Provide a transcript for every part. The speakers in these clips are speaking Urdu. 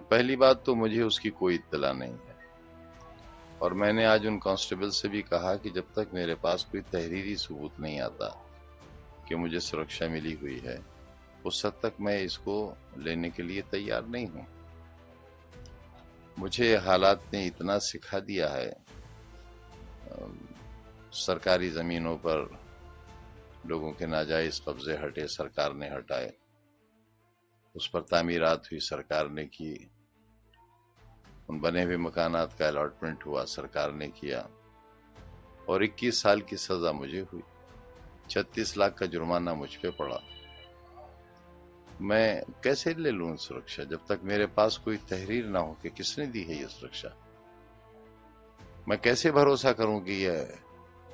پہلی بات تو مجھے اس کی کوئی اطلاع نہیں ہے، اور میں نے آج ان کانسٹیبل سے بھی کہا کہ جب تک میرے پاس کوئی تحریری ثبوت نہیں آتا کہ مجھے سرکشا ملی ہوئی ہے، اس حد تک میں اس کو لینے کے لیے تیار نہیں ہوں۔ مجھے حالات نے اتنا سکھا دیا ہے، سرکاری زمینوں پر لوگوں کے ناجائز قبضے ہٹے، سرکار نے ہٹائے، اس پر تعمیرات ہوئی، سرکار نے کی، ان بنے ہوئے مکانات کا الاٹمنٹ ہوا، سرکار نے کیا، اور 21 سال کی سزا مجھے ہوئی، 36 لاکھ کا جرمانہ مجھ پہ پڑا۔ میں کیسے لے لوں سرکشا جب تک میرے پاس کوئی تحریر نہ ہو کہ کس نے دی ہے یہ سرکشا؟ میں کیسے بھروسہ کروں کہ یہ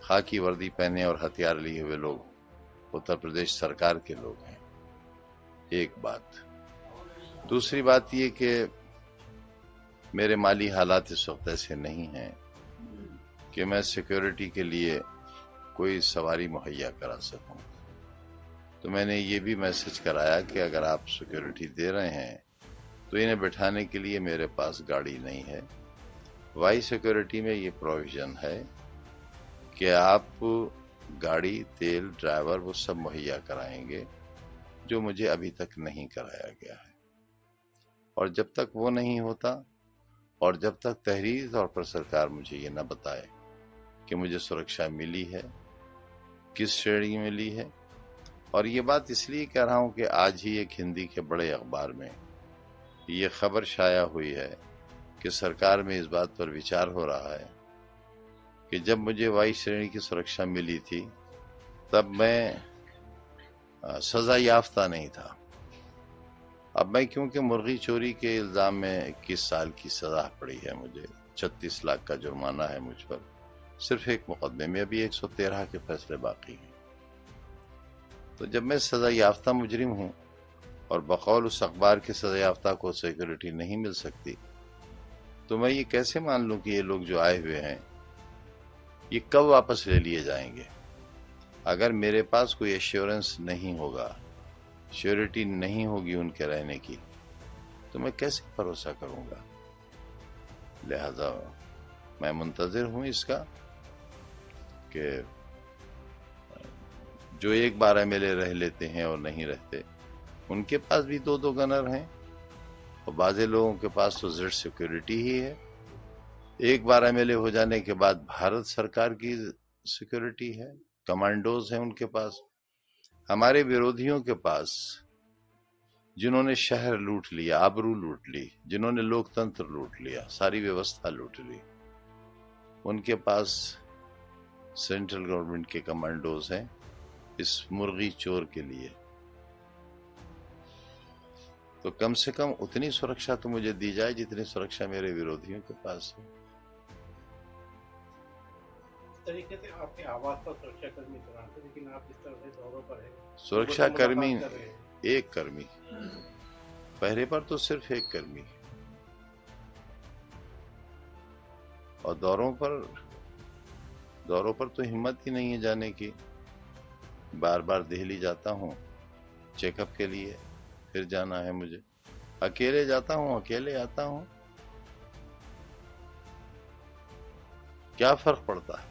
خاکی وردی پہنے اور ہتھیار لیے ہوئے لوگ اتر پردیش سرکار کے لوگ ہیں؟ ایک بات۔ دوسری بات یہ کہ میرے مالی حالات اس وقت ایسے نہیں ہیں کہ میں سیکیورٹی کے لیے کوئی سواری مہیا کرا سکوں، تو میں نے یہ بھی میسج کرایا کہ اگر آپ سیکیورٹی دے رہے ہیں تو انہیں بٹھانے کے لیے میرے پاس گاڑی نہیں ہے۔ وائی سیکیورٹی میں یہ پروویژن ہے کہ آپ گاڑی، تیل، ڈرائیور وہ سب مہیا کرائیں گے، جو مجھے ابھی تک نہیں کرایا گیا ہے، اور جب تک وہ نہیں ہوتا اور جب تک تحریری طور پر سرکار مجھے یہ نہ بتائے کہ مجھے سرکشا ملی ہے، کس شرح میں ملی ہے، اور یہ بات اس لیے کہہ رہا ہوں کہ آج ہی ایک ہندی کے بڑے اخبار میں یہ خبر شائع ہوئی ہے کہ سرکار میں اس بات پر وچار ہو رہا ہے کہ جب مجھے وائی شرح کی سرکشا ملی تھی تب میں سزا یافتہ نہیں تھا۔ اب میں کیونکہ مرغی چوری کے الزام میں 21 سال کی سزا پڑی ہے، مجھے 36 لاکھ کا جرمانہ ہے مجھ پر، صرف ایک مقدمے میں ابھی 113 کے فیصلے باقی ہیں، تو جب میں سزا یافتہ مجرم ہوں اور بقول اس اخبار کے سزا یافتہ کو سیکورٹی نہیں مل سکتی، تو میں یہ کیسے مان لوں کہ یہ لوگ جو آئے ہوئے ہیں یہ کب واپس لے لیے جائیں گے؟ اگر میرے پاس کوئی ایشورنس نہیں ہوگا، شیورٹی نہیں ہوگی ان کے رہنے کی، تو میں کیسے بھروسہ کروں گا؟ لہذا میں منتظر ہوں اس کا کہ جو ایک 12 MLA رہ لیتے ہیں اور نہیں رہتے، ان کے پاس بھی 2 گنر ہیں، اور بعض لوگوں کے پاس تو زیڈ سیکورٹی ہی ہے۔ ایک 12 MLA ہو جانے کے بعد بھارت سرکار کی سیکورٹی ہے، کمانڈوز ہیں ان کے پاس۔ ہمارے ویرودھیوں کے پاس، جنہوں نے شہر لوٹ لیا، آبرو لوٹ لی، جنہوں نے لوک تنتر لوٹ لیا، ساری ویوستھا لوٹ لی، ان کے پاس سینٹرل گورنمنٹ کے کمانڈوز ہیں اس مرغی چور کے لیے۔ تو کم سے کم اتنی سرکشا تو مجھے دی جائے جتنی سرکشا میرے ویرودھیوں کے پاس ہے۔ اس طریقے سے آپ کے آواز پر سرکشا کرمی تعینات ہے، لیکن آپ جس طرح سے دوروں پر ہیں، سرکشا لوگوں سے کرمی ملاقات کر رہے ہیں۔ ایک کرمی، پہرے پر تو صرف ایک کرمی، اور دوروں پر تو ہمت ہی نہیں ہے جانے کی۔ بار بار دہلی جاتا ہوں چیک اپ کے لیے، پھر جانا ہے مجھے، اکیلے جاتا ہوں، اکیلے آتا ہوں، کیا فرق پڑتا ہے؟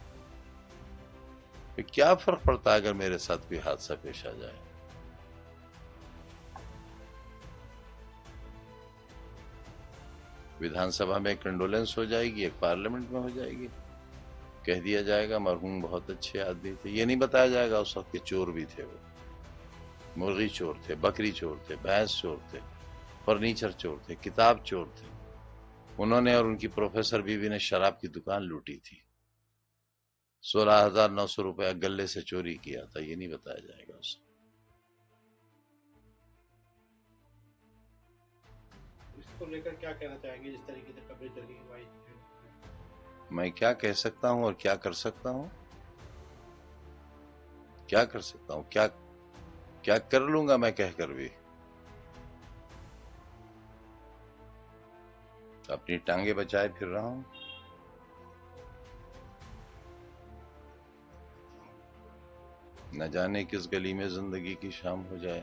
کیا فرق پڑتا ہے اگر میرے ساتھ کوئی حادثہ پیش آ جائے؟ ویدھان سبھا میں کنڈولنس ہو جائے گی، ایک پارلیمنٹ میں ہو جائے گی، کہہ دیا جائے گا مرحوم بہت اچھے آدمی تھے، یہ نہیں بتایا جائے گا اس وقت کے چور بھی تھے، وہ مرغی چور تھے، بکری چور تھے، بھینس چور تھے، فرنیچر چور تھے، کتاب چور تھے، انہوں نے اور ان کی پروفیسر بیوی نے شراب کی دکان لوٹی تھی، 16,900 روپیہ گلے سے چوری کیا تھا، یہ نہیں بتایا جائے گا اس کو۔ اس کو لے کر کیا کہنا چاہیں گے؟ جس طریقے سے خبریں چلی ہیں، میں کیا کہہ سکتا ہوں اور کیا کر سکتا ہوں؟ کیا کر سکتا ہوں؟ کیا کر لوں گا میں کہہ کر بھی؟ اپنی ٹانگیں بچائے پھر رہا ہوں۔ نہ جانے کس گلی میں زندگی کی شام ہو جائے۔